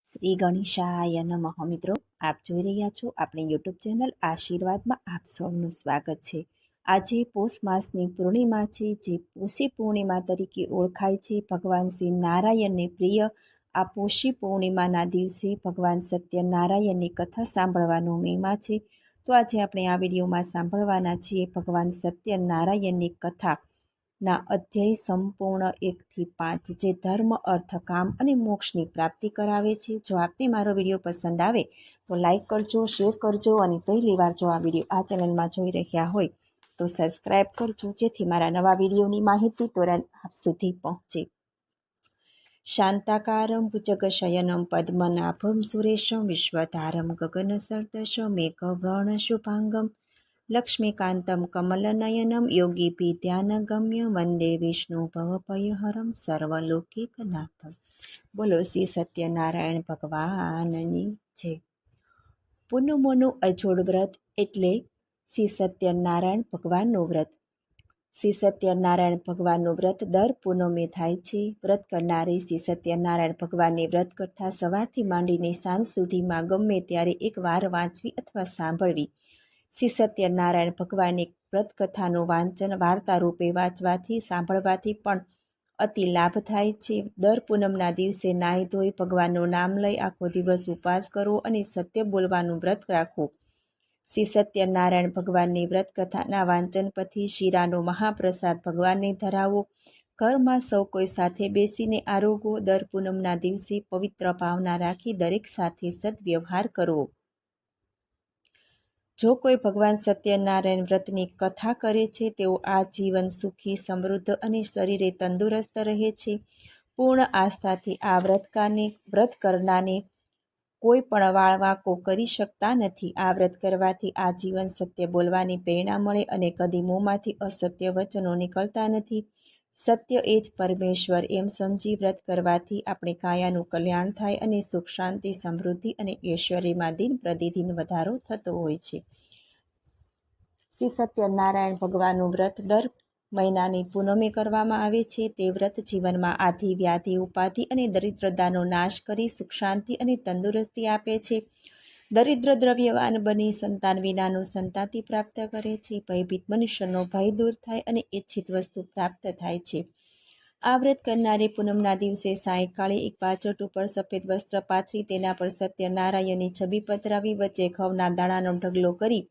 શ્રી ગણેશાય નમઃ. મિત્રો, આપ જોઈ રહ્યા છો આપણી યુટ્યુબ ચેનલ આશીર્વાદમાં આપ સૌનું સ્વાગત છે. આજે પોષ માસની પૂર્ણિમા છે, જે પોષી પૂર્ણિમા તરીકે ઓળખાય છે. ભગવાન શ્રી નારાયણને પ્રિય આ પોષી પૂર્ણિમાના દિવસે ભગવાન સત્યનારાયણની કથા સાંભળવાનો મહિમા છે. તો આજે આપણે આ વિડીયોમાં સાંભળવાના છીએ ભગવાન સત્યનારાયણની કથા ના અધ્યાય સંપૂર્ણ 1 થી 5, જે ધર્મ, અર્થ, કામ અને મોક્ષની પ્રાપ્તિ કરાવે છે. જો આપને મારો વિડીયો પસંદ આવે તો લાઈક કરજો, શેર કરજો અને પહેલી વાર જો આ વિડીયો આ ચેનલમાં જોઈ રહ્યા હોય તો સબસ્ક્રાઈબ કરજો, જેથી મારા નવા વિડીયોની માહિતી તુરંત આપ સુધી પહોંચે. શાંતાકારમ ભુજગશયનમ પદ્મનાભમ સુરેશમ વિશ્વધારમ ગગનસદૃશમ મેઘવર્ણ શુભાંગમ લક્ષ્મીકાંતમ કમલનયનમ યોગીભી ધ્યાનગમ્ય વંદે વિષ્ણુ ભવભયહરમ સર્વલોકૈકનાથમ. બોલો શ્રી સત્યનારાયણ ભગવાનની જય. પૂનમોનું અજોડ વ્રત એટલે શ્રી સત્યનારાયણ ભગવાનનું વ્રત. શ્રી સત્યનારાયણ ભગવાનનું વ્રત દર પૂનમે થાય છે. વ્રત કરનારે શ્રી સત્યનારાયણ ભગવાનની વ્રત કથા સવારથી માંડીને સાંજ સુધીમાં ગમે ત્યારે એક વાર વાંચવી અથવા સાંભળવી. શ્રી સત્યનારાયણ ભગવાનની વ્રત કથાનું વાંચન વાર્તા રૂપે વાંચવાથી, સાંભળવાથી પણ અતિ લાભ થાય છે. દર પૂનમના દિવસે નાહી ધોઈ ભગવાનનું નામ લઈ આખો દિવસ ઉપવાસ કરવો અને સત્ય બોલવાનું વ્રત રાખવું. શ્રી સત્યનારાયણ ભગવાનની વ્રત કથાના વાંચન પછી શીરાનો મહાપ્રસાદ ભગવાનને ધરાવવો. ઘરમાં સૌ કોઈ સાથે બેસીને આરોગવો. દર પૂનમના દિવસે પવિત્ર ભાવના રાખી દરેક સાથે સદવ્યવહાર કરવો. જો કોઈ ભગવાન સત્યનારાયણ વ્રતની કથા કરે છે તેઓ આ જીવન સુખી, સમૃદ્ધ અને શરીરે તંદુરસ્ત રહે છે. પૂર્ણ આસ્થાથી આ વ્રત કરનારને કોઈ પણ વાળવાકો કરી શકતા નથી. આ વ્રત કરવાથી આજીવન સત્ય બોલવાની પ્રેરણા મળે અને કદી મોંમાંથી અસત્ય વચનો નીકળતા નથી. સત્ય એ જ પરમેશ્વર એમ સમજી વ્રત કરવાથી આપણે કાયાનું કલ્યાણ થાય અને સુખ, શાંતિ, સમૃદ્ધિ અને ઐશ્વર્યમાં દિન પ્રતિદિન વધારો થતો હોય છે. શ્રી સત્યનારાયણ ભગવાનનું વ્રત દર મહિનાની પૂનમે કરવામાં આવે છે. તે વ્રત જીવનમાં આધિ, વ્યાધિ, ઉપાધિ અને દરિદ્રતાનો નાશ કરી સુખ, શાંતિ અને તંદુરસ્તી આપે છે. દરિદ્ર દ્રવ્યવાન બની સંતાન વિનાનું સંતાતિ પ્રાપ્ત કરે છે. ભયભીત મનુષ્યનો ભય દૂર થાય અને ઈચ્છિત વસ્તુ પ્રાપ્ત થાય છે. આ વ્રત કરનારે પૂનમના દિવસે સાયંકાળે એક પાછટ ઉપર સફેદ વસ્ત્ર પાથરી તેના પર સત્યનારાયણની છબી પધરાવી, વચ્ચે ઘઉંના દાણાનો ઢગલો કરી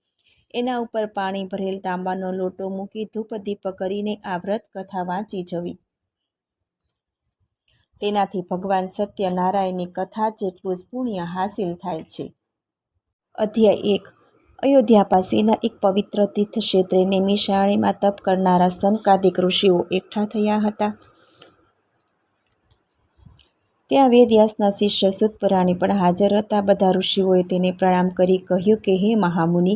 એના ઉપર પાણી ભરેલ તાંબાનો લોટો મૂકી ધૂપ દીપ કરીને આ વ્રત કથા વાંચી જવી. તેનાથી ભગવાન સત્યનારાયણની કથા જેટલું જ પુણ્ય હાસિલ થાય છે. અધ્યાય 1. અયોધ્યા પાસેના એક પવિત્ર તીર્થ ક્ષેત્રે નૈમિષારણ્યમાં તપ કરનારા સનકાદિક ઋષિઓ એકઠા થયા હતા. ત્યાં વેદવ્યાસના શિષ્ય સૂતપુરાણી પણ હાજર હતા. બધા ઋષિઓએ તેને પ્રણામ કરી કહ્યું કે હે મહામુનિ,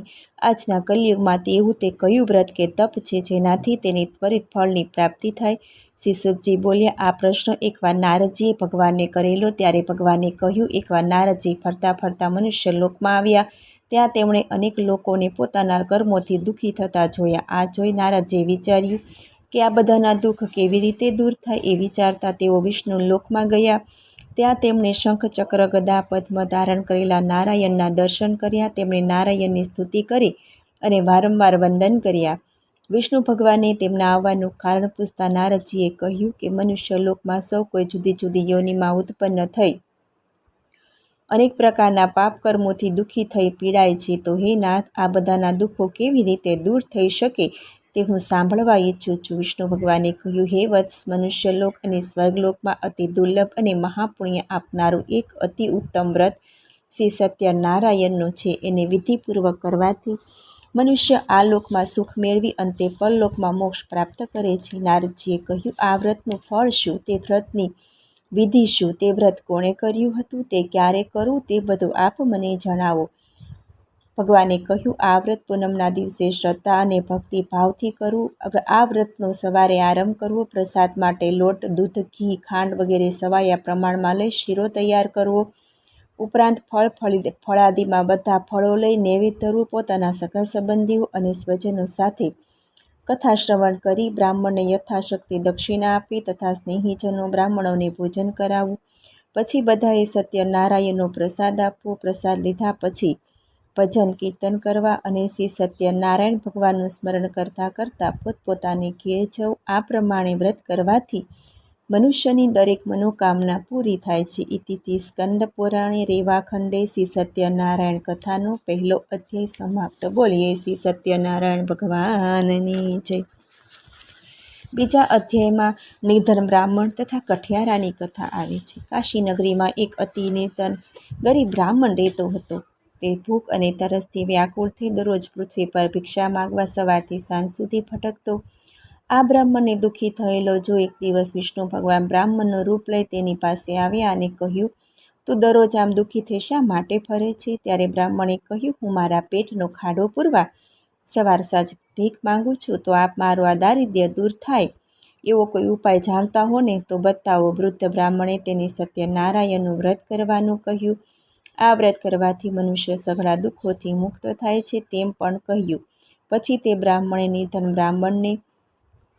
આજના કલિયુગમાં તેવું તે કયું વ્રત કે તપ છે જેનાથી તેની ત્વરિત ફળની પ્રાપ્તિ થાય? શ્રી સૂતજી બોલ્યા, આ પ્રશ્ન એકવાર નારદજીએ ભગવાનને કરેલો. ત્યારે ભગવાને કહ્યું, એકવાર નારદજી ફરતા ફરતા મનુષ્ય લોકમાં આવ્યા. ત્યાં તેમણે અનેક લોકોને પોતાના કર્મોથી દુઃખી થતા જોયા. આ જોઈ નારદજીએ વિચાર્યું કે આ બધાના દુઃખ કેવી રીતે દૂર થાય. એ વિચારતા તેઓ વિષ્ણુ લોકમાં ગયા. ત્યાં તેમણે શંખ, ચક્ર, ગદા, પદ્મ ધારણ કરેલા નારાયણના દર્શન કર્યા. તેમણે નારાયણની સ્તુતિ કરી અને વારંવાર વંદન કર્યા. વિષ્ણુ ભગવાને તેમના આવવાનું કારણ પૂછતા નારદજીએ કહ્યું કે મનુષ્ય લોકમાં સૌ કોઈ જુદી જુદી યોનિમાં ઉત્પન્ન થઈ અનેક પ્રકારના પાપ કર્મોથી દુઃખી થઈ પીડાય છે. તો હે નાથ, આ બધાના દુઃખો કેવી રીતે દૂર થઈ શકે તે હું સાંભળવા ઈચ્છું છું. વિષ્ણુ ભગવાને કહ્યું, હે વત્સ, મનુષ્યલોક અને સ્વર્ગલોકમાં અતિ દુર્લભ અને મહાપુણ્ય આપનારું એક અતિ ઉત્તમ વ્રત શ્રી સત્યનારાયણનું છે. એને વિધિપૂર્વક કરવાથી મનુષ્ય આ લોકમાં સુખ મેળવી અંતે પરલોકમાં મોક્ષ પ્રાપ્ત કરે છે. નારદજીએ કહ્યું, આ વ્રતનું ફળ શું? તે વ્રતની વિધિ શું? તે વ્રત કોણે કર્યું હતું? તે ક્યારે કરવું? તે બધું આપ મને જણાવો. ભગવાને કહ્યું, આ વ્રત પૂનમના દિવસે શ્રદ્ધા અને ભક્તિ ભાવથી કરવું. આ વ્રતનો સવારે આરંભ કરવો. પ્રસાદ માટે લોટ, દૂધ, ઘી, ખાંડ વગેરે સવાયા પ્રમાણમાં લઈ શીરો તૈયાર કરવો. ઉપરાંત ફળાદિમાં બધા ફળો લઈ નૈવેદ્ય ધરવું. પોતાના સગા સંબંધીઓ અને સ્વજનો સાથે કથા શ્રવણ કરી બ્રાહ્મણને યથાશક્તિ દક્ષિણા આપવી તથા સ્નેહીજનો બ્રાહ્મણોને ભોજન કરાવવું. પછી બધાએ સત્યનારાયણનો પ્રસાદ આપવો. પ્રસાદ લીધા પછી ભજન કીર્તન કરવા અને શ્રી સત્યનારાયણ ભગવાનનું સ્મરણ કરતાં કરતાં પોતપોતાને ઘેર જવું. આ પ્રમાણે વ્રત કરવાથી મનુષ્યની દરેક મનોકામના પૂરી થાય છે. ઇતિથી સ્કંદ પુરાણે રેવાખંડે શ્રી સત્યનારાયણ કથાનો પહેલો અધ્યાય સમાપ્ત. બોલીએ શ્રી સત્યનારાયણ ભગવાનની જય. બીજા અધ્યાયમાં નિર્ધન બ્રાહ્મણ તથા કઠિયારાની કથા આવે છે. કાશી નગરીમાં એક અતિ નિર્ધન ગરીબ બ્રાહ્મણ રહેતો હતો. તે ભૂખ અને તરસથી વ્યાકુળ થઈ દરરોજ પૃથ્વી પર ભિક્ષા માગવા સવારથી સાંજ સુધી ભટકતો. આ બ્રાહ્મણને દુઃખી થયેલો જો એક દિવસ વિષ્ણુ ભગવાન બ્રાહ્મણનું રૂપ લઈ તેની પાસે આવ્યા અને કહ્યું, તું દરરોજ આમ દુઃખી શા માટે ફરે છે? ત્યારે બ્રાહ્મણે કહ્યું, હું મારા પેટનો ખાડો પૂરવા સવાર સાંજ ભીખ માંગુ છું, તો આપ મારું આ દારિદ્ર્ય દૂર થાય એવો કોઈ ઉપાય જાણતા હો ને તો બતાવો. વૃદ્ધ બ્રાહ્મણે તેને સત્યનારાયણનું વ્રત કરવાનું કહ્યું. આ વ્રત કરવાથી મનુષ્ય સઘળા દુઃખોથી મુક્ત થાય છે તેમ પણ કહ્યું. પછી તે બ્રાહ્મણે નિર્ધન બ્રાહ્મણને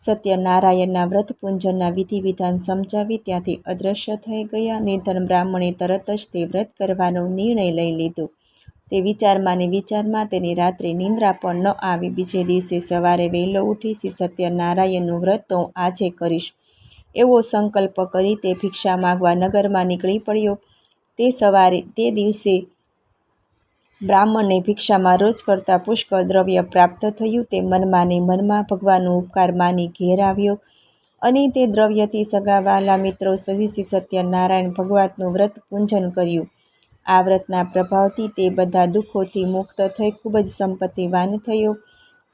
સત્યનારાયણના વ્રત પૂંજનના વિધિ વિધાન સમજાવી ત્યાંથી અદૃશ્ય થઈ ગયા. નિર્ધન બ્રાહ્મણે તરત જ તે વ્રત કરવાનો નિર્ણય લઈ લીધો. તે વિચારમાં ને વિચારમાં તેને રાત્રે નિંદ્રા પણ ન આવી. બીજે દિવસે સવારે વહેલો ઉઠી શ્રી સત્યનારાયણનું વ્રત તો હું આજે કરીશ એવો સંકલ્પ કરી તે ભિક્ષા માગવા નગરમાં નીકળી પડ્યો. તે દિવસે બ્રાહ્મણને ભિક્ષામાં રોજ કરતાં પુષ્કળ દ્રવ્ય પ્રાપ્ત થયું. તે મનમાં ને મનમાં ભગવાનનો ઉપકાર માની ઘેર આવ્યો અને તે દ્રવ્યથી સગાવાલા મિત્રો સહિત શ્રી સત્યનારાયણ ભગવાનનું વ્રત પૂંજન કર્યું. આ વ્રતના પ્રભાવથી તે બધા દુઃખોથી મુક્ત થઈ ખૂબ જ સંપત્તિવાન થયો.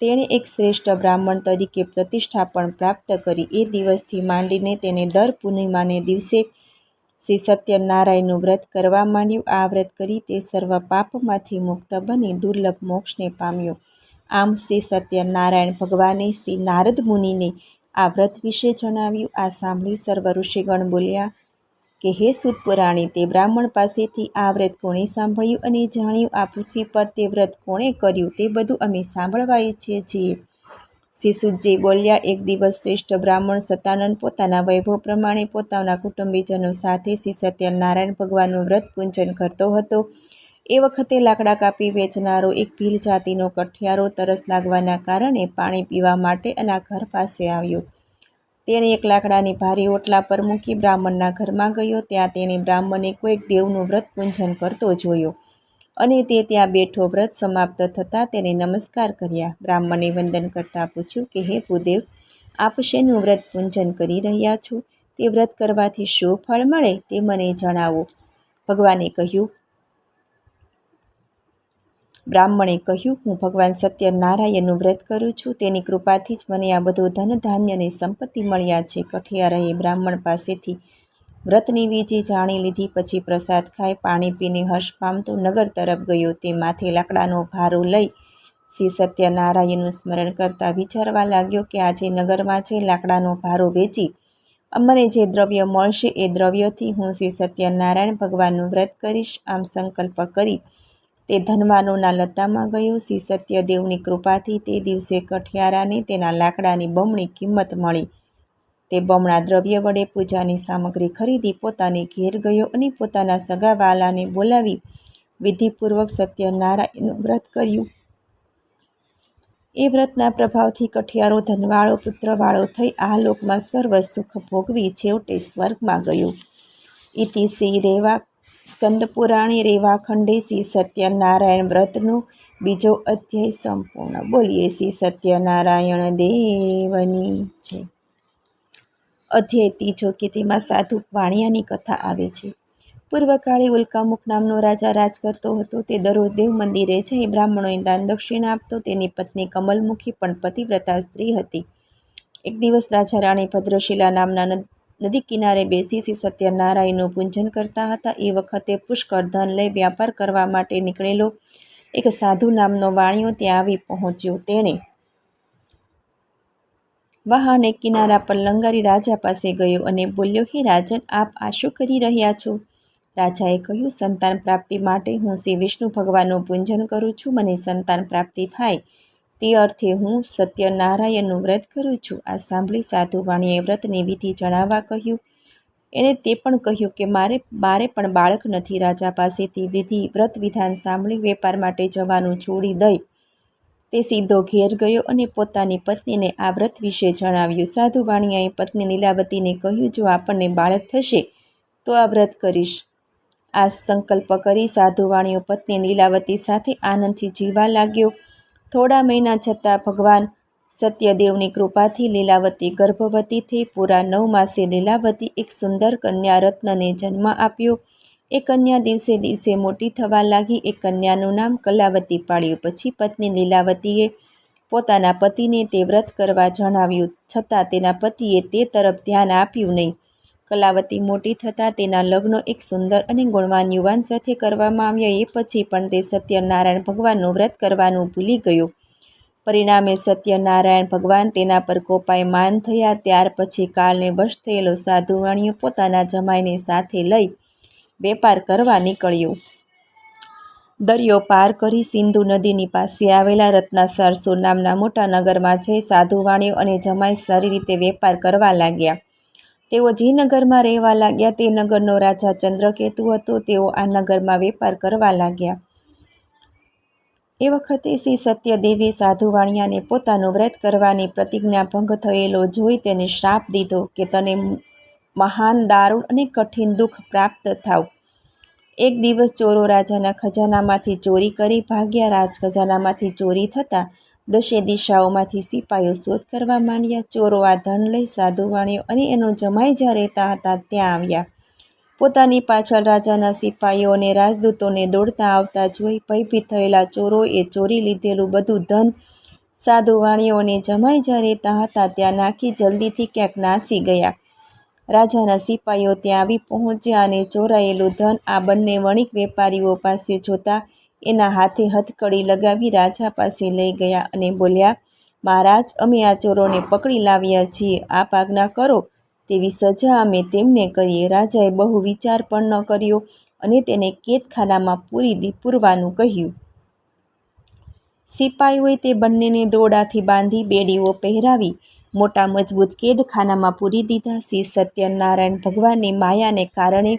તેણે એક શ્રેષ્ઠ બ્રાહ્મણ તરીકે પ્રતિષ્ઠા પણ પ્રાપ્ત કરી. એ દિવસથી માંડીને તેને દર પૂર્ણિમાને દિવસે શ્રી સત્યનારાયણનું વ્રત કરવા માંડ્યું. આ વ્રત કરી તે સર્વ પાપમાંથી મુક્ત બની દુર્લભ મોક્ષને પામ્યો. આમ શ્રી સત્યનારાયણ ભગવાને શ્રી નારદ મુનિને આ વ્રત વિશે જણાવ્યું. આ સાંભળી સર્વ ઋષિગણ બોલ્યા કે હે સૂત પુરાણી, તે બ્રાહ્મણ પાસેથી આ વ્રત કોણે સાંભળ્યું અને જાણ્યું? આ પૃથ્વી પર તે વ્રત કોણે કર્યું તે બધું અમે સાંભળવા ઈચ્છીએ છીએ. શ્રી સૂતજી બોલ્યા, એક દિવસ શ્રેષ્ઠ બ્રાહ્મણ સતાનંદ પોતાના વૈભવ પ્રમાણે પોતાના કુટુંબીજનો સાથે શ્રી સત્યનારાયણ ભગવાનનું વ્રત પૂંજન કરતો હતો. એ વખતે લાકડા કાપી વેચનારો એક ભીલ જાતિનો કઠિયારો તરસ લાગવાના કારણે પાણી પીવા માટે એના ઘર પાસે આવ્યો. તેણે એક લાકડાની ભારી ઓટલા પર મૂકી બ્રાહ્મણના ઘરમાં ગયો. ત્યાં તેણે બ્રાહ્મણે કોઈક દેવનું વ્રત પૂંજન કરતો જોયો અને તે ત્યાં બેઠો. વ્રત સમાપ્ત થતાં તેને નમસ્કાર કર્યા. બ્રાહ્મણે વંદન કરતાં પૂછ્યું કે હે ભૂદેવ, આપ શેનું વ્રત પૂંજન કરી રહ્યા છો? તે વ્રત કરવાથી શું ફળ મળે તે મને જણાવો. બ્રાહ્મણે કહ્યું, હું ભગવાન સત્યનારાયણનું વ્રત કરું છું. તેની કૃપાથી જ મને આ બધું ધન ધાન્ય અને સંપત્તિ મળ્યા છે. કઠિયારાએ બ્રાહ્મણ પાસેથી વ્રતની વિધિ જાણી લીધી. પછી પ્રસાદ ખાઈ પાણી પીને હર્ષ પામતો નગર તરફ ગયો. તે માથે લાકડાનો ભારો લઈ શ્રી સત્યનારાયણનું સ્મરણ કરતા વિચારવા લાગ્યો કે આજે નગરમાં જઈ લાકડાનો ભારો વેચી મને જે દ્રવ્ય મળશે એ દ્રવ્યથી હું શ્રી સત્યનારાયણ ભગવાનનું વ્રત કરીશ. આમ સંકલ્પ કરી તે ધનવાનોના લતામાં ગયો. શ્રી સત્યદેવની કૃપાથી તે દિવસે કઠિયારાને તેના લાકડાની બમણી કિંમત મળી. તે બમણા દ્રવ્ય વડે પૂજાની સામગ્રી ખરીદી પોતાને ઘેર ગયો અને પોતાના સગાવાલાને બોલાવી વિધિપૂર્વક સત્યનારાયણનું વ્રત કર્યું. એ વ્રતના પ્રભાવથી કઠિયારો ધનવાળો પુત્રવાળો થઈ આ લોકમાં સર્વ સુખ ભોગવી છેવટે સ્વર્ગમાં ગયો. ઇતિ શ્રી સ્કંદ પુરાણે રેવાખંડે શ્રી સત્યનારાયણ વ્રતનો બીજો અધ્યાય સંપૂર્ણ. બોલીએ શ્રી સત્યનારાયણ દેવની જય. અધ્યાય ત્રીજો કે તેમાં સાધુ વાણિયાની કથા આવે છે. પૂર્વકાળે ઉલ્કામુખ નામનો રાજા રાજ કરતો હતો. તે દરરોજ દેવ મંદિરે જઈ બ્રાહ્મણોને દાન દક્ષિણા આપતો. તેની પત્ની કમલમુખી પણ પતિવ્રતા સ્ત્રી હતી. એક દિવસ રાજા રાણી ભદ્રશિલા નામના નદી કિનારે બેસી શ્રી સત્યનારાયણનું પૂજન કરતા હતા. એ વખતે પુષ્કળ ધન લઈ વ્યાપાર કરવા માટે નીકળેલો એક સાધુ નામનો વાણિયો ત્યાં આવી પહોંચ્યો. તેણે વાહન એક કિનારા પર લંગારી રાજા પાસે ગયો અને બોલ્યો, હે રાજન, આપ આ શું કરી રહ્યા છો? રાજાએ કહ્યું, સંતાન પ્રાપ્તિ માટે હું શ્રી વિષ્ણુ ભગવાનનું પૂજન કરું છું. મને સંતાન પ્રાપ્તિ થાય તે અર્થે હું સત્યનારાયણનું વ્રત કરું છું. આ સાંભળી સાધુ વાણીએ વ્રતની વિધિ જણાવવા કહ્યું. એણે તે પણ કહ્યું કે મારે પણ બાળક નથી. રાજા પાસેથી વ્રત વિધાન સાંભળી વેપાર માટે જવાનું છોડી દઈ તે સીધો ઘેર ગયો અને પોતાની પત્નીને આ વ્રત વિશે જણાવ્યું. સાધુ વાણિયાએ પત્ની લીલાવતીને કહ્યું, જો આપણને બાળક થશે તો આ વ્રત કરીશ. આ સંકલ્પ કરી સાધુ વાણિયો પત્ની લીલાવતી સાથે આનંદથી જીવવા લાગ્યો. થોડા મહિના જતાં ભગવાન સત્યદેવની કૃપાથી લીલાવતી ગર્ભવતી થઈ. પૂરા 9 માસે લીલાવતી એક સુંદર કન્યા રત્નને જન્મ આપ્યો. એ કન્યા દિવસે દિવસે મોટી થવા લાગી. એ કન્યાનું નામ કલાવતી પાડ્યું. પછી પત્ની લીલાવતીએ પોતાના પતિને તે વ્રત કરવા જણાવ્યું, છતાં તેના પતિએ તે તરફ ધ્યાન આપ્યું નહીં. કલાવતી મોટી થતાં તેના લગ્ન એક સુંદર અને ગુણવાન યુવાન સાથે કરવામાં આવ્યા. એ પછી પણ તે સત્યનારાયણ ભગવાનનું વ્રત કરવાનું ભૂલી ગયો. પરિણામે સત્યનારાયણ ભગવાન તેના પર કોપાયમાન થયા. ત્યાર પછી કાળને વશ થયેલો સાધુ વાણિયો પોતાના જમાઈને સાથે લઈ વેપાર કરવા નીકળ્યો. દરિયો પાર કરી સિંધુ નદીની પાસે આવેલા રત્નાસરસુર નામના મોટા નગરમાં જઈ સાધુ વાણિયો અને જમાઈ સારી રીતે વેપાર કરવા લાગ્યા. તેઓ જે નગરમાં રહેવા લાગ્યા તે નગરનો રાજા ચંદ્રકેતુ હતો. તેઓ આ નગરમાં વેપાર કરવા લાગ્યા. એ વખતે શ્રી સત્યદેવે સાધુ વાણિયાને પોતાનું વ્રત કરવાની પ્રતિજ્ઞા ભંગ થયેલો જોઈ તેને શ્રાપ દીધો કે તને મહાન દારૂણ અને કઠિન દુઃખ પ્રાપ્ત થાવ. એક દિવસ ચોરો રાજાના ખજાનામાંથી ચોરી કરી ભાગ્યા. રાજ ખજાનામાંથી ચોરી થતાં 10 દિશાઓમાંથી સિપાઈઓ શોધ કરવા માંડ્યા. ચોરો આ ધન લઈ સાધુ વાણિયો અને એનો જમાઈ જ્યાં રહેતા હતા ત્યાં આવ્યા. પોતાની પાછળ રાજાના સિપાઈઓ અને રાજદૂતોને દોડતા આવતા જોઈ ભયભીત થયેલા ચોરોએ ચોરી લીધેલું બધું ધન સાધુ વાણિયો અને જમાઈ જ્યાં રહેતા હતા ત્યાં નાખી જલ્દીથી ક્યાંક નાસી ગયા. રાજાના સિપાઈઓ ત્યાં આવી પહોંચ્યા અને ચોરાયેલું ધન આ બંને વણિક વેપારીઓ પાસે જોતા એના હાથે હથકડી લગાવી રાજા પાસે લઈ ગયા અને બોલ્યા, મહારાજ, અમે આ ચોરોને પકડી લાવ્યા છીએ. આપ આજ્ઞા કરો તેવી સજા અમે તેમને કરીએ. રાજાએ બહુ વિચાર પણ ન કર્યો અને તેને કેદખાનામાં પૂરવાનું કહ્યું. સિપાઈઓએ તે બંનેને દોરડાથી બાંધી બેડીઓ પહેરાવી મોટા મજબૂત કેદખાનામાં પૂરી દીધા. શ્રી સત્યનારાયણ ભગવાનની માયાને કારણે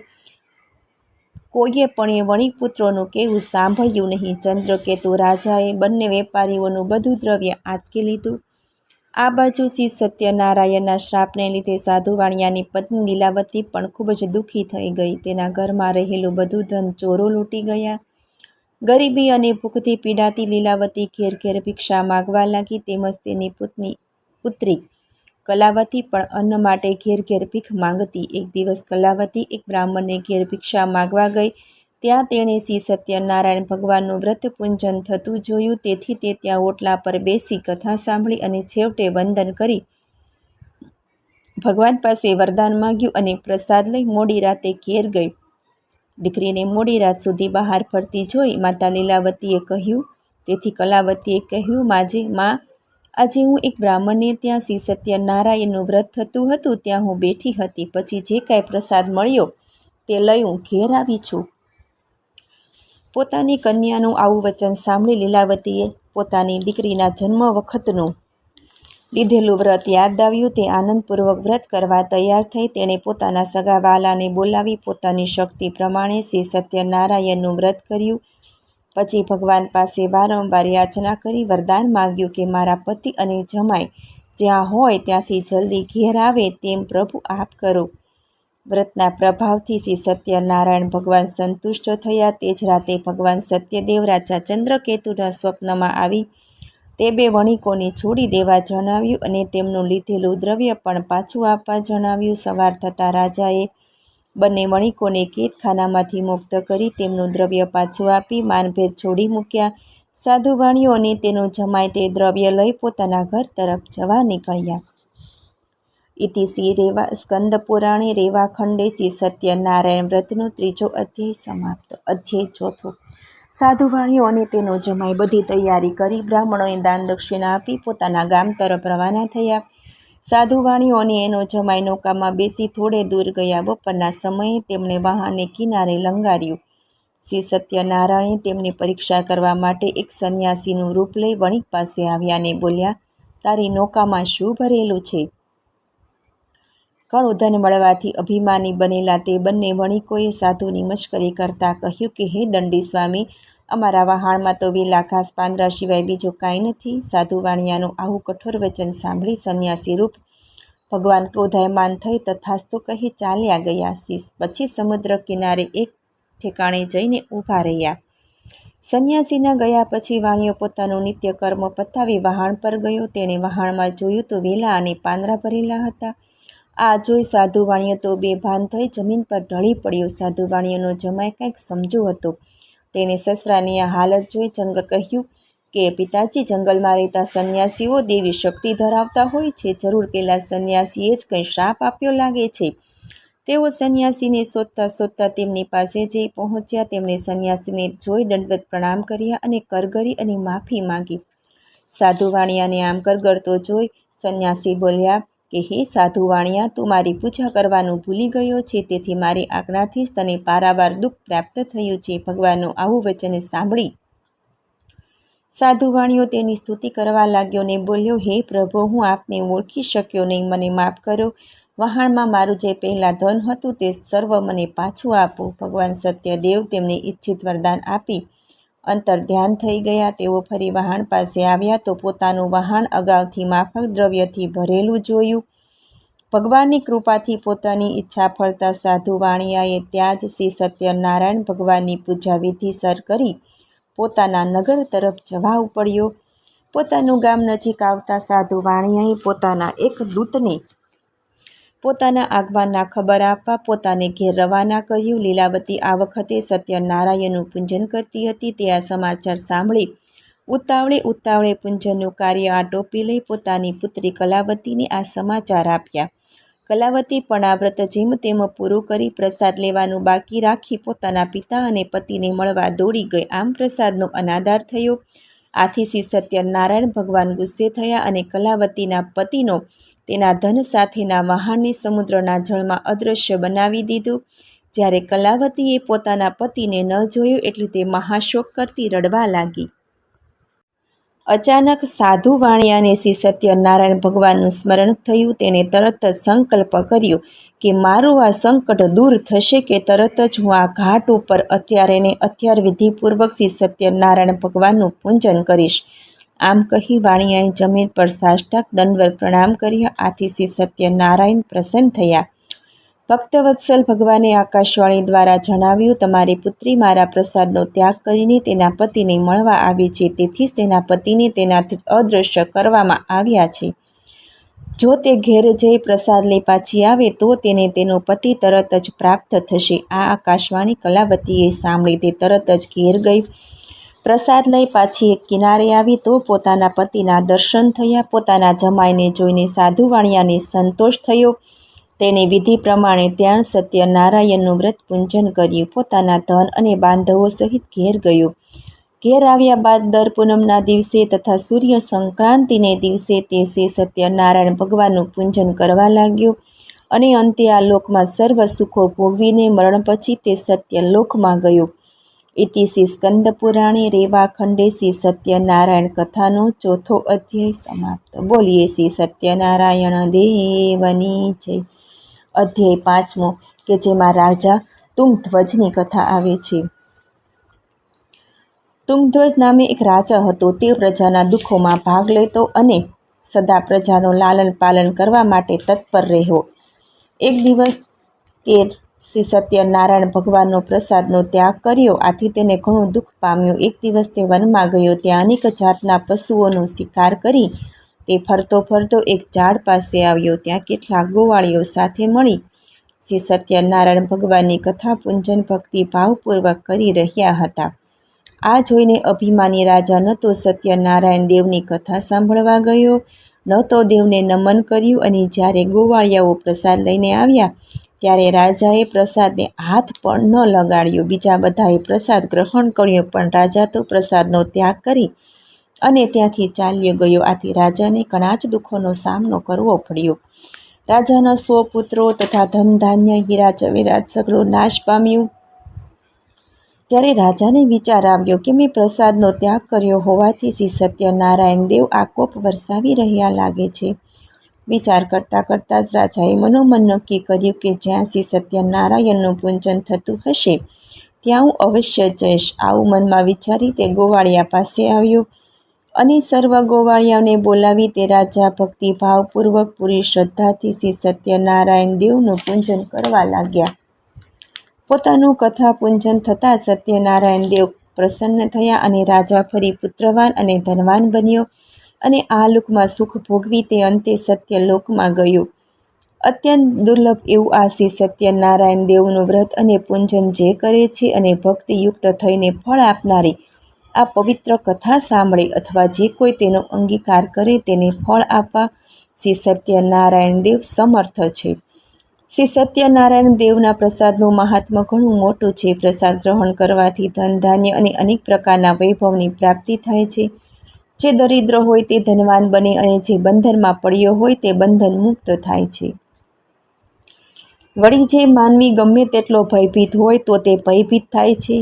કોઈએ પણ એ વણિકપુત્રોનું કહેવું સાંભળ્યું નહીં. ચંદ્રકેતુ રાજાએ બંને વેપારીઓનું બધું દ્રવ્ય આંચકી લીધું. આ બાજુ શ્રી સત્યનારાયણના શ્રાપને લીધે સાધુ વાણિયાની પત્ની લીલાવતી પણ ખૂબ જ દુઃખી થઈ ગઈ. તેના ઘરમાં રહેલું બધું ધન ચોરો લૂંટી ગયા. ગરીબી અને ભૂખથી પીડાતી લીલાવતી ઘેર ઘેર ભિક્ષા માગવા લાગી. તેમજ તેની પુત્રી કલાવતી પણ અન્ન માટે ઘેર ઘેર ભીખ માંગતી. એક દિવસ કલાવતી એક બ્રાહ્મણને ઘેર ભિક્ષા માગવા ગઈ. ત્યાં તેણે શ્રી સત્યનારાયણ ભગવાનનું વ્રત પૂંજન થતું જોયું. તેથી તે ત્યાં ઓટલા પર બેસી કથા સાંભળી અને છેવટે વંદન કરી ભગવાન પાસે વરદાન માંગ્યું અને પ્રસાદ લઈ મોડી રાતે ઘેર ગઈ. દીકરીને મોડી રાત સુધી બહાર ફરતી જોઈ માતા લીલાવતીએ કહ્યું. તેથી કલાવતીએ કહ્યું, માં, આજે હું એક બ્રાહ્મણને ત્યાં શ્રી સત્યનારાયણનું વ્રત થતું હતું ત્યાં હું બેઠી હતી. પછી જે કાંઈ પ્રસાદ મળ્યો તે લઈ હું ઘેર આવી છું. પોતાની કન્યાનું આવું વચન સાંભળી લીલાવતીએ પોતાની દીકરીના જન્મ વખતનું લીધેલું વ્રત યાદ આવ્યું. તે આનંદપૂર્વક વ્રત કરવા તૈયાર થઈ. તેણે પોતાના સગા વહાલાને બોલાવી પોતાની શક્તિ પ્રમાણે શ્રી સત્યનારાયણનું વ્રત કર્યું. પછી ભગવાન પાસે વારંવાર યાચના કરી વરદાન માંગ્યું કે મારા પતિ અને જમાઈ જ્યાં હોય ત્યાંથી જલ્દી ઘેર આવે તેમ પ્રભુ આપ કરો. વ્રતના પ્રભાવથી શ્રી સત્યનારાયણ ભગવાન સંતુષ્ટ થયા. તે જ રાતે ભગવાન સત્યદેવ રાજા ચંદ્રકેતુના સ્વપ્નમાં આવી તે 2 વણિકોને છોડી દેવા જણાવ્યું અને તેમનું લીધેલું દ્રવ્ય પણ પાછું આપવા જણાવ્યું. સવાર થતાં રાજાએ બંને વણિકોને કેદખાનામાંથી મુક્ત કરી તેમનું દ્રવ્ય પાછું આપી માનભેર છોડી મૂક્યા. સાધુ વાણિયો અને તેનો જમાઈ તે દ્રવ્ય લઈ પોતાના ઘર તરફ જવા નીકળ્યા. ઇતિ શ્રી સ્કંદ પુરાણે રેવાખંડે શ્રી સત્યનારાયણ વ્રતનો 3જો અધ્યાય સમાપ્ત. અધ્યાય 4. સાધુ વાણિયો અને તેનો જમાઈ બધી તૈયારી કરી બ્રાહ્મણોને દાન દક્ષિણા આપી પોતાના ગામ તરફ રવાના થયા. સાધુ વાણિયો અને એનો જમાઈ નૌકામાં બેસી થોડે દૂર ગયા. બપોરના સમયે તેમણે વહાણને કિનારે લંગાર્યું. શ્રી સત્યનારાયણે તેમની પરીક્ષા કરવા માટે એક સંન્યાસીનું રૂપ લઈ વણિક પાસે આવ્યા અને બોલ્યા, તારી નૌકામાં શું ભરેલું છે? ઘણું ધન મળવાથી અભિમાની બનેલા તે બંને વણિકોએ સાધુની મશ્કરી કરતા કહ્યું કે હે દંડી સ્વામી, અમારા વહાણમાં તો વેલા ઘાસ પાંદડા સિવાય બીજું કાંઈ નથી. સાધુ વાણિયાનું આવું કઠોર વચન સાંભળી સંન્યાસી રૂપ ભગવાન ક્રોધાયમાન થઈ તથાસ્તુ કહી ચાલ્યા ગયા. પછી સમુદ્ર કિનારે એક ઠેકાણે જઈને ઊભા રહ્યા. સંન્યાસીના ગયા પછી વાણિયો પોતાનું નિત્ય કર્મ પતાવી વહાણ પર ગયો. તેણે વહાણમાં જોયું તો વેલા અને પાંદડા ભરેલા હતા. આ જોઈ સાધુ વાણિયો તો બેભાન થઈ જમીન પર ઢળી પડ્યો. સાધુ વાણિયાનો જમાઈ કંઈક સમજુ હતો. તેણે સસરાની આ હાલત જોઈ કહ્યું કે પિતાજી, જંગલમાં રહેતા સંન્યાસીઓ દેવી શક્તિ ધરાવતા હોય છે. જરૂર પેલા સંન્યાસીએ જ કંઈ શ્રાપ આપ્યો લાગે છે. તેઓ સંન્યાસીને શોધતા તેમની પાસે જઈ પહોંચ્યા. તેમણે સંન્યાસીને જોઈ દંડવત પ્રણામ કર્યા અને કરગરી અને માફી માંગી. સાધુ વાણિયાને આમ કરગરતો જોઈ સંન્યાસી બોલ્યા કે હે સાધુ વાણિયા, તું મારી પૂજા કરવાનું ભૂલી ગયો છે. તેથી મારી આજ્ઞાથી જ તને પારાવાર દુઃખ પ્રાપ્ત થયું છે. ભગવાનનું આવું વચન સાંભળી સાધુ વાણિયો તેની સ્તુતિ કરવા લાગ્યો ને બોલ્યો, હે પ્રભુ, હું આપને ઓળખી શક્યો નહીં, મને માફ કરો. વહાણમાં મારું જે પહેલાં ધન હતું તે સર્વ મને પાછું આપો. ભગવાન સત્યદેવ તેમને ઈચ્છિત વરદાન આપી અંતર ધ્યાન થઈ ગયા. તેઓ ફરી વહાણ પાસે આવ્યા તો પોતાનું વહાણ અગાઉથી માફક દ્રવ્યથી ભરેલું જોયું. ભગવાનની કૃપાથી પોતાની ઈચ્છા ફળતા સાધુ વાણિયાએ ત્યાં જ શ્રી સત્યનારાયણ ભગવાનની પૂજા વિધિસર કરી પોતાના નગર તરફ જવા ઉપડ્યો. પોતાનું ગામ નજીક આવતા સાધુ વાણિયાએ પોતાના એક દૂતને પોતાના આગમનના ખબર આપવા પોતાને ઘેર રવાના કર્યું. લીલાવતી આ વખતે સત્યનારાયણનું પૂજન કરતી હતી. તે આ સમાચાર સાંભળી ઉતાવળે પૂજનનું કાર્ય આટોપી લઈ પોતાની પુત્રી કલાવતીને આ સમાચાર આપ્યા. કલાવતી પણ આ વ્રત જેમ તેમ પૂરું કરી પ્રસાદ લેવાનું બાકી રાખી પોતાના પિતા અને પતિને મળવા દોડી ગઈ. આમ પ્રસાદનો અનાદર થયો. આથી શ્રી સત્યનારાયણ ભગવાન ગુસ્સે થયા અને કલાવતીના પતિનો તેના ધન સાથેના વહાણને સમુદ્રના જળમાં અદૃશ્ય બનાવી દીધું. જ્યારે કલાવતીએ પોતાના પતિને ન જોયો એટલે તે મહાશોક કરતી રડવા લાગી. અચાનક સાધુ વાણિયાને શ્રી સત્યનારાયણ ભગવાનનું સ્મરણ થયું. તેને તરત જ સંકલ્પ કર્યો કે મારું આ સંકટ દૂર થશે કે તરત જ હું આ ઘાટ ઉપર અત્યાર વિધિપૂર્વક શ્રી સત્યનારાયણ ભગવાનનું પૂજન કરીશ. આમ કહી વાણિયાએ જમીન પર સાષ્ટાંગ દંડવત પ્રણામ કર્યા. આથી શ્રી સત્યનારાયણ પ્રસન્ન થયા. ભક્તવત્સલ ભગવાને આકાશવાણી દ્વારા જણાવ્યું, તમારી પુત્રી મારા પ્રસાદનો ત્યાગ કરીને તેના પતિને મળવા આવી છે. તેથી જ તેના પતિને તેનાથી અદૃશ્ય કરવામાં આવ્યા છે. જો તે ઘેર જઈ પ્રસાદ લઈ પાછી આવે તો તેને તેનો પતિ તરત જ પ્રાપ્ત થશે. આ આકાશવાણી કલાવતીએ સાંભળી તે તરત જ ઘેર ગઈ. પ્રસાદ લઈ પાછી એક કિનારે આવી તો પોતાના પતિના દર્શન થયા. પોતાના જમાઈને જોઈને સાધુ વાણિયાને સંતોષ થયો. તેણે વિધિ પ્રમાણે ત્યાં સત્યનારાયણનું વ્રત પૂજન કર્યું. પોતાના ધન અને બાંધવો સહિત ઘેર ગયો. ઘેર આવ્યા બાદ દર પૂનમના દિવસે તથા સૂર્ય સંક્રાંતિને દિવસે તે શ્રી સત્યનારાયણ ભગવાનનું પૂજન કરવા લાગ્યો અને અંતે આ લોકમાં સર્વ સુખો ભોગવીને મરણ પછી તે સત્યલોકમાં ગયો. ઇતિ શ્રી સ્કંદ પુરાણે રેવા ખંડે શ્રી સત્યનારાયણ કથાનો 4થો અધ્યાય સમાપ્ત. બોલીએ શ્રી સત્યનારાયણ દેવની જય. અધ્યાય 5મો કે જેમાં રાજા તુંગધ્વજની કથા આવે છે. તુંગધ્વજ નામે એક રાજા હતો. તે પ્રજાના દુઃખોમાં ભાગ લેતો અને સદા પ્રજાનું લાલન પાલન કરવા માટે તત્પર રહ્યો. એક દિવસ તે શ્રી સત્યનારાયણ ભગવાનનો પ્રસાદનો ત્યાગ કર્યો. આથી તેને ઘણું દુઃખ પામ્યું. એક દિવસ તે વનમાં ગયો. ત્યાં અનેક જાતના પશુઓનો શિકાર કરી તે ફરતો એક ઝાડ પાસે આવ્યો. ત્યાં કેટલાક ગોવાળીઓ સાથે મળી શ્રી સત્યનારાયણ ભગવાનની કથા પૂજન ભક્તિ ભાવપૂર્વક કરી રહ્યા હતા. આ જોઈને અભિમાની રાજા ન તો સત્યનારાયણ દેવની કથા સાંભળવા ગયો ન તો દેવને નમન કર્યું. અને જ્યારે ગોવાળિયાઓ પ્રસાદ લઈને આવ્યા ત્યારે રાજાએ પ્રસાદને હાથ પણ ન લગાડ્યો. બીજા બધાએ પ્રસાદ ગ્રહણ કર્યો પણ રાજા તો પ્રસાદનો ત્યાગ કરી અને ત્યાંથી ચાલ્યો ગયો. આથી રાજાને ઘણા જ દુઃખોનો સામનો કરવો પડ્યો. રાજાના 100 પુત્રો તથા ધન ધાન્ય હીરા જવેરાત સગળું નાશ પામ્યું. ત્યારે રાજાને વિચાર આવ્યો કે મેં પ્રસાદનો ત્યાગ કર્યો હોવાથી શ્રી સત્યનારાયણ દેવ આ કોપ વરસાવી રહ્યા લાગે છે. વિચાર કરતાં કરતાં જ રાજાએ મનોમન નક્કી કર્યું કે જ્યાં શ્રી સત્યનારાયણનું પૂજન થતું હશે ત્યાં હું અવશ્ય જઈશ. આવું મનમાં વિચારી તે ગોવાળિયા પાસે આવ્યો અને સર્વ ગોવાળિયાઓને બોલાવી તે રાજા ભક્તિભાવપૂર્વક પૂરી શ્રદ્ધાથી શ્રી સત્યનારાયણ દેવનું પૂજન કરવા લાગ્યા. પોતાનું કથા પૂજન થતાં સત્યનારાયણ દેવ પ્રસન્ન થયા અને રાજા ફરી પુત્રવાન અને ધનવાન બન્યો અને આ લોકમાં સુખ ભોગવી તે અંતે સત્યલોકમાં ગયો. અત્યંત દુર્લભ એવું આ શ્રી સત્યનારાયણ દેવનું વ્રત અને પૂજન જે કરે છે અને ભક્તિયુક્ત થઈને ફળ આપનારી આ પવિત્ર કથા સાંભળે અથવા જે કોઈ તેનો અંગીકાર કરે તેને ફળ આપવા શ્રી સત્યનારાયણ દેવ સમર્થ છે. શ્રી સત્યનારાયણ દેવના પ્રસાદનું મહાત્મ્ય ઘણું મોટું છે. પ્રસાદ ગ્રહણ કરવાથી ધન ધાન્ય અને અનેક પ્રકારના વૈભવની પ્રાપ્તિ થાય છે. જે દરિદ્ર હોય તે ધનવાન બને અને જે બંધનમાં પડ્યો હોય તે બંધન મુક્ત થાય છે. વળી જે માનવી ગમે તેટલો ભયભીત હોય તો તે ભયભીત થાય છે,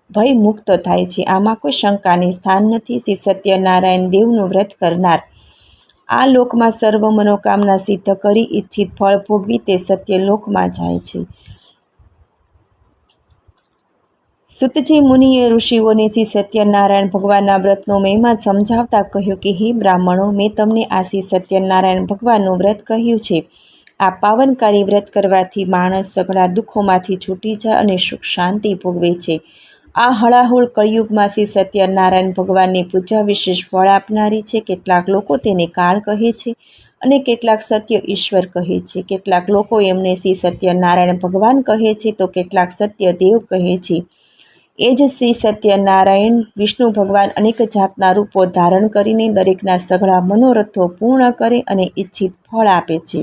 ભય મુક્ત થાય છે. આમાં કોઈ શંકાને સ્થાન નથી. શ્રી સત્યનારાયણ દેવનું વ્રત કરનાર આ લોકમાં સર્વ મનોકામના સિદ્ધ કરી ઈચ્છિત ફળ ભોગવી તે સત્યલોકમાં જાય છે. સુતજી મુનિએ ઋષિઓને શ્રી સત્યનારાયણ ભગવાનના વ્રતનો મહિમા સમજાવતા કહ્યું કે હે બ્રાહ્મણો, મેં તમને આ શ્રી સત્યનારાયણ ભગવાનનું વ્રત કહ્યું છે. આ પાવનકારી વ્રત કરવાથી માણસ સઘળા દુઃખોમાંથી છૂટી જાય અને સુખ શાંતિ ભોગવે છે. આ હળાહુળ કળિયુગમાં શ્રી સત્યનારાયણ ભગવાનની પૂજા વિશેષ ફળ આપનારી છે. કેટલાક લોકો તેને કાળ કહે છે અને કેટલાક સત્ય ઈશ્વર કહે છે. કેટલાક લોકો એમને શ્રી સત્યનારાયણ ભગવાન કહે છે તો કેટલાક સત્ય દેવ કહે છે. એ જ શ્રી સત્યનારાયણ વિષ્ણુ ભગવાન અનેક જાતના રૂપો ધારણ કરીને દરેકના સઘળા મનોરથો પૂર્ણ કરે અને ઈચ્છિત ફળ આપે છે.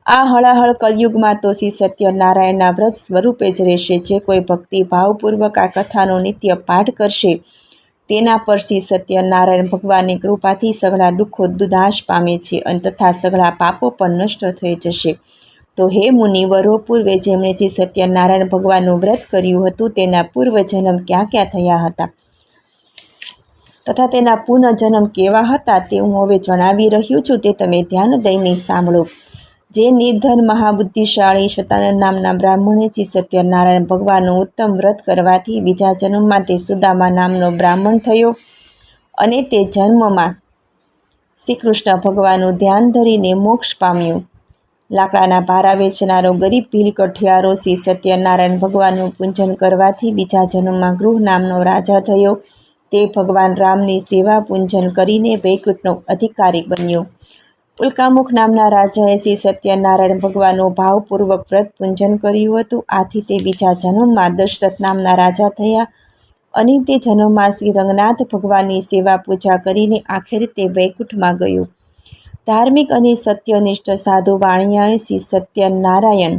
આ હળાહળ કળિયુગમાં તો શ્રી સત્યનારાયણના વ્રત સ્વરૂપે જ રહેશે. જે કોઈ ભક્તિભાવપૂર્વક આ કથાનો નિત્ય પાઠ કરશે તેના પર શ્રી સત્યનારાયણ ભગવાનની કૃપાથી સઘળા દુઃખો નાશ પામે છે અને તથા સઘળા પાપો પણ નષ્ટ થઈ જશે. તો હે મુનિવરો, પૂર્વે જેમણે શ્રી સત્યનારાયણ ભગવાનનું વ્રત કર્યું હતું તેના પૂર્વજન્મ ક્યાં ક્યાં થયા હતા તથા તેના પુનઃજન્મ કેવા હતા તે હું હવે જણાવી રહ્યું છું. તે તમે ધ્યાન દઈને સાંભળો. જે નિર્ધન મહાબુદ્ધિશાળી શતાનંદ નામના બ્રાહ્મણે શ્રી સત્યનારાયણ ભગવાનનું ઉત્તમ વ્રત કરવાથી બીજા જન્મમાં તે સુદામા નામનો બ્રાહ્મણ થયો અને તે જન્મમાં શ્રી કૃષ્ણ ભગવાનનું ધ્યાન ધરીને મોક્ષ પામ્યો. લાકડાના ભારા વેચનારો ગરીબ ભીલકઠિયારો શ્રી સત્યનારાયણ ભગવાનનું પૂજન કરવાથી બીજા જન્મમાં ગૃહ નામનો રાજા થયો. તે ભગવાન રામની સેવા પૂજન કરીને વૈકુંઠનો અધિકારી બન્યો. ઉલ્કામુખ નામના રાજાએ શ્રી સત્યનારાયણ ભગવાનનું ભાવપૂર્વક વ્રત પૂજન કર્યું હતું. આથી તે બીજા જન્મમાં દશરથ નામના રાજા થયા અને તે જન્મમાં શ્રી રંગનાથ ભગવાનની સેવા પૂજા કરીને આખરે તે વૈકુંઠમાં ગયો. ધાર્મિક અને સત્યનિષ્ઠ સાધુ વાણિયાએ શ્રી સત્યનારાયણ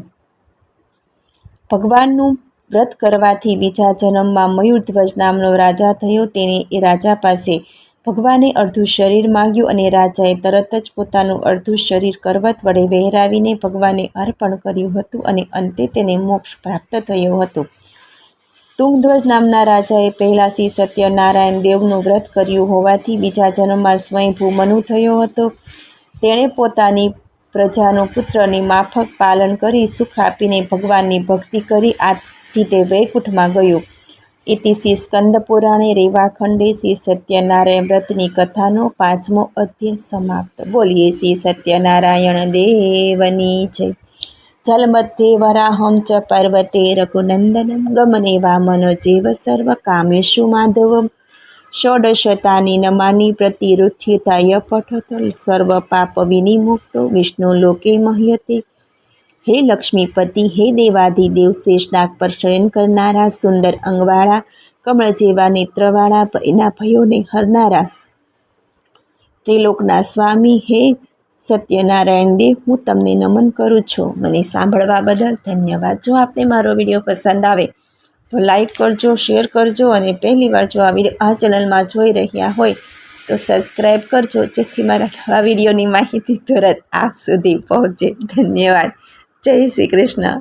ભગવાનનું વ્રત કરવાથી બીજા જન્મમાં મયુરધ્વજ નામનો રાજા થયો. તેને એ રાજા પાસે ભગવાને અડધું શરીર માંગ્યું અને રાજાએ તરત જ પોતાનું અડધું શરીર કરવત વડે વહેરાવીને ભગવાને અર્પણ કર્યું હતું અને અંતે તેને મોક્ષ પ્રાપ્ત થયો હતો. તુંગધ્વજ નામના રાજાએ પહેલાં શ્રી સત્યનારાયણ દેવનું વ્રત કર્યું હોવાથી બીજા જન્મમાં સ્વયંભૂ મનુ થયો હતો. તેણે પોતાની પ્રજાનું પુત્રની માફક પાલન કરી સુખ આપીને ભગવાનની ભક્તિ કરી. આથી તે વૈકુંઠમાં ગયો. ઇતિ શ્રી સ્કંદ પુરાણે રેવાખંડે શ્રી સત્યનારાયણ વ્રતની કથાનો 5મો અધ્યાય સમાપ્ત. બોલીએ શ્રી સત્યનારાયણ દેવની જય. જલમધ્યે વરાહં ચ પર્વતે રઘુનંદનમ ગમને વામનો જેવ સર્વ કામેષુ માધવમ ષોડશતાની નમાની પ્રતિરુથ્યતાય પઠત સર્વ પાપ વિનિમુક્તો વિષ્ણુ લોકે મહ્યતે. હે લક્ષ્મીપતિ, હે દેવાધિદેવ, શેષનાગ પર શયન કરનારા, સુંદર અંગવાળા, કમળ જેવા નેત્રવાળા, ભયના ભયોને હરનારા, ત્રિલોકના સ્વામી, હે સત્યનારાયણ દેવ, હું તમને નમન કરું છું. મને સાંભળવા બદલ ધન્યવાદ. જો આપને મારો વિડીયો પસંદ આવે તો લાઈક કરજો, શેર કરજો અને પહેલીવાર જો આ વિડીયો આ ચેનલમાં જોઈ રહ્યા હોય તો સબસ્ક્રાઈબ કરજો, જેથી મારા નવા વિડીયોની માહિતી તુરંત આપ સુધી પહોંચે. ધન્યવાદ. જય શ્રી કૃષ્ણ.